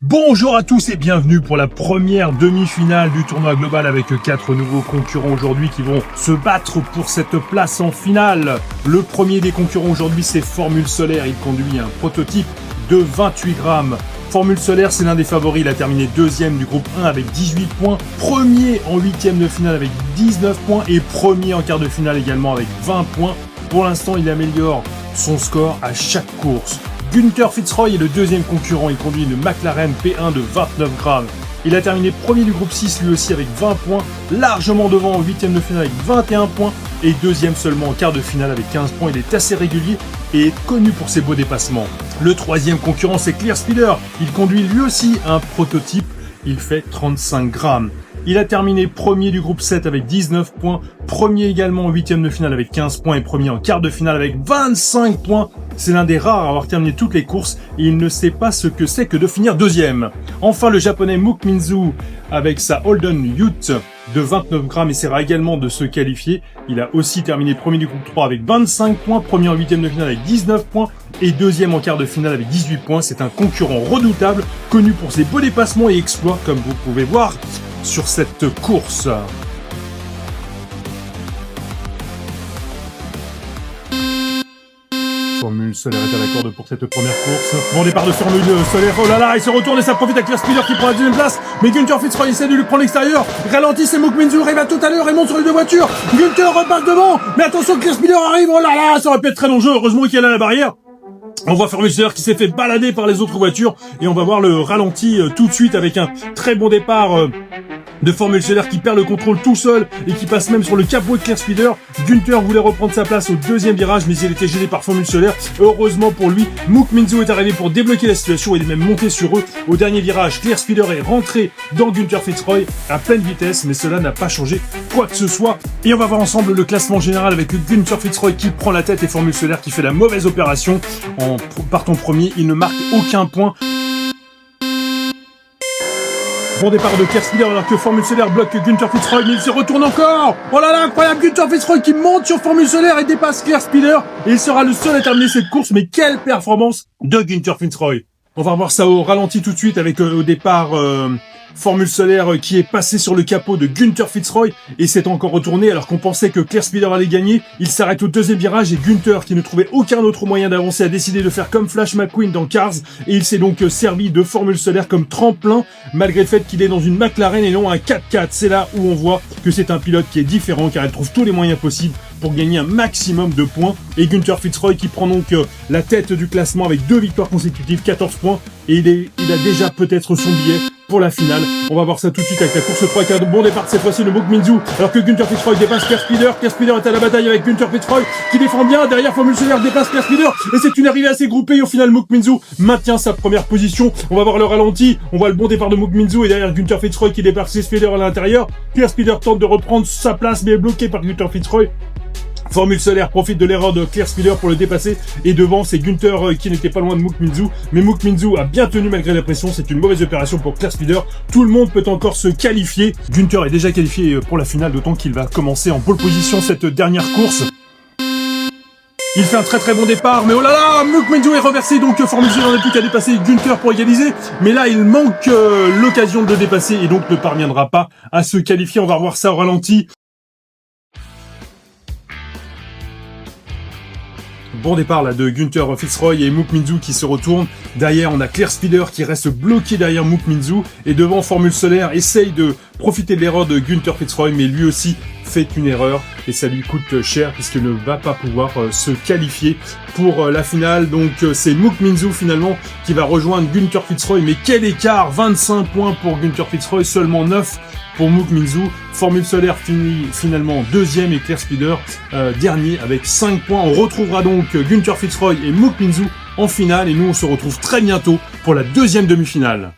Bonjour à tous et bienvenue pour la première demi-finale du tournoi global avec 4 nouveaux concurrents aujourd'hui qui vont se battre pour cette place en finale. Le premier des concurrents aujourd'hui c'est Formule Solaire, il conduit un prototype de 28 grammes. Formule Solaire c'est l'un des favoris, il a terminé deuxième du groupe 1 avec 18 points, premier en huitième de finale avec 19 points et premier en quart de finale également avec 20 points. Pour l'instant il améliore son score à chaque course. Günther Fitzroy est le deuxième concurrent, il conduit une McLaren P1 de 29 grammes. Il a terminé premier du groupe 6 lui aussi avec 20 points, largement devant en huitième de finale avec 21 points et deuxième seulement en quart de finale avec 15 points. Il est assez régulier et est connu pour ses beaux dépassements. Le troisième concurrent c'est Clearspeeder, il conduit lui aussi un prototype, il fait 35 grammes. Il a terminé premier du groupe 7 avec 19 points, premier également en huitième de finale avec 15 points et premier en quart de finale avec 25 points. C'est l'un des rares à avoir terminé toutes les courses et il ne sait pas ce que c'est que de finir deuxième. Enfin, le japonais Mook Minzu avec sa Holden Ute de 29 grammes essaiera également de se qualifier. Il a aussi terminé premier du groupe 3 avec 25 points, premier en huitième de finale avec 19 points et deuxième en quart de finale avec 18 points. C'est un concurrent redoutable, connu pour ses beaux dépassements et exploits comme vous pouvez voir sur cette course. Formule Solaire est à la corde pour cette première course. Bon départ de Formule Solaire, oh là là, il se retourne et ça profite à Clearspeeder qui prend la deuxième place. Mais Günther Fitzroy essaie de lui prendre l'extérieur. Ralentit, c'est Mook Minzu, arrive à tout à l'heure et monte sur les deux voitures. Günther repasse devant, mais attention, Clearspeeder arrive, oh là là, ça aurait pu être très dangereux, heureusement qu'il est à la barrière. On voit Formule Solaire qui s'est fait balader par les autres voitures et on va voir le ralenti tout de suite avec un très bon départ de Formule Solaire qui perd le contrôle tout seul et qui passe même sur le capot de Clearspeeder. Günther voulait reprendre sa place au deuxième virage mais il était gêné par Formule Solaire. Heureusement pour lui, Mook Minzu est arrivé pour débloquer la situation et il est même monté sur eux. Au dernier virage, Clearspeeder est rentré dans Günther Fitzroy à pleine vitesse mais cela n'a pas changé quoi que ce soit. Et on va voir ensemble le classement général avec Günther Fitzroy qui prend la tête et Formule Solaire qui fait la mauvaise opération. En partant premier, il ne marque aucun point. Bon départ de Clearspeeder alors que Formule Solaire bloque Günther Fitzroy, mais il se retourne encore. Oh là là, incroyable, Günther Fitzroy qui monte sur Formule Solaire et dépasse Clearspeeder. Et il sera le seul à terminer cette course, mais quelle performance de Günther Fitzroy. On va voir ça au ralenti tout de suite avec au départ Formule Solaire qui est passé sur le capot de Günther Fitzroy et s'est encore retourné alors qu'on pensait que Clearspeeder allait gagner. Il s'arrête au deuxième virage et Günther, qui ne trouvait aucun autre moyen d'avancer, a décidé de faire comme Flash McQueen dans Cars et il s'est donc servi de Formule Solaire comme tremplin malgré le fait qu'il est dans une McLaren et non un 4x4. C'est là où on voit que c'est un pilote qui est différent car il trouve tous les moyens possibles pour gagner un maximum de points. Et Günther Fitzroy qui prend donc la tête du classement avec 2 victoires consécutives, 14 points. Et il a déjà peut-être son billet pour la finale. On va voir ça tout de suite avec la course 3 qui a un bon départ cette fois-ci de Mook Minzu. Alors que Günther Fitzroy dépasse Clearspeeder. Clearspeeder est à la bataille avec Günther Fitzroy qui défend bien. Derrière Formule Solaire dépasse Clearspeeder. Et c'est une arrivée assez groupée. Et au final Mook Minzu maintient sa première position. On va voir le ralenti. On voit le bon départ de Mook Minzu et derrière Günther Fitzroy qui dépasse Clearspeeder à l'intérieur. Clearspeeder tente de reprendre sa place mais est bloqué par Günther Fitzroy. Formule Solaire profite de l'erreur de Clearspeeder pour le dépasser et devant c'est Günther qui n'était pas loin de Mook Minzu, mais Mook Minzu a bien tenu malgré la pression. C'est une mauvaise opération pour Clearspeeder. Tout le monde peut encore se qualifier. Günther est déjà qualifié pour la finale, d'autant qu'il va commencer en pole position cette dernière course. Il fait un très bon départ, mais oh là là, Mook Minzu est reversé, donc Formule Solaire n'a plus qu'à dépasser Günther pour égaliser, mais là il manque l'occasion de le dépasser et donc ne parviendra pas à se qualifier. On va revoir ça au ralenti. Bon départ là de Günther Fitzroy et Mook Minzu qui se retournent. Derrière on a Clearspeeder qui reste bloqué derrière Mook Minzu et devant Formule Solaire essaye de profiter de l'erreur de Günther Fitzroy mais lui aussi fait une erreur et ça lui coûte cher puisqu'il ne va pas pouvoir se qualifier pour la finale. Donc c'est Mook Minzu finalement qui va rejoindre Günther Fitzroy, mais quel écart, 25 points pour Günther Fitzroy, seulement 9 pour Mook Minzu. Formule Solaire finit finalement deuxième et Clearspeeder dernier avec 5 points. On retrouvera donc Günther Fitzroy et Mook Minzu en finale et nous on se retrouve très bientôt pour la deuxième demi-finale.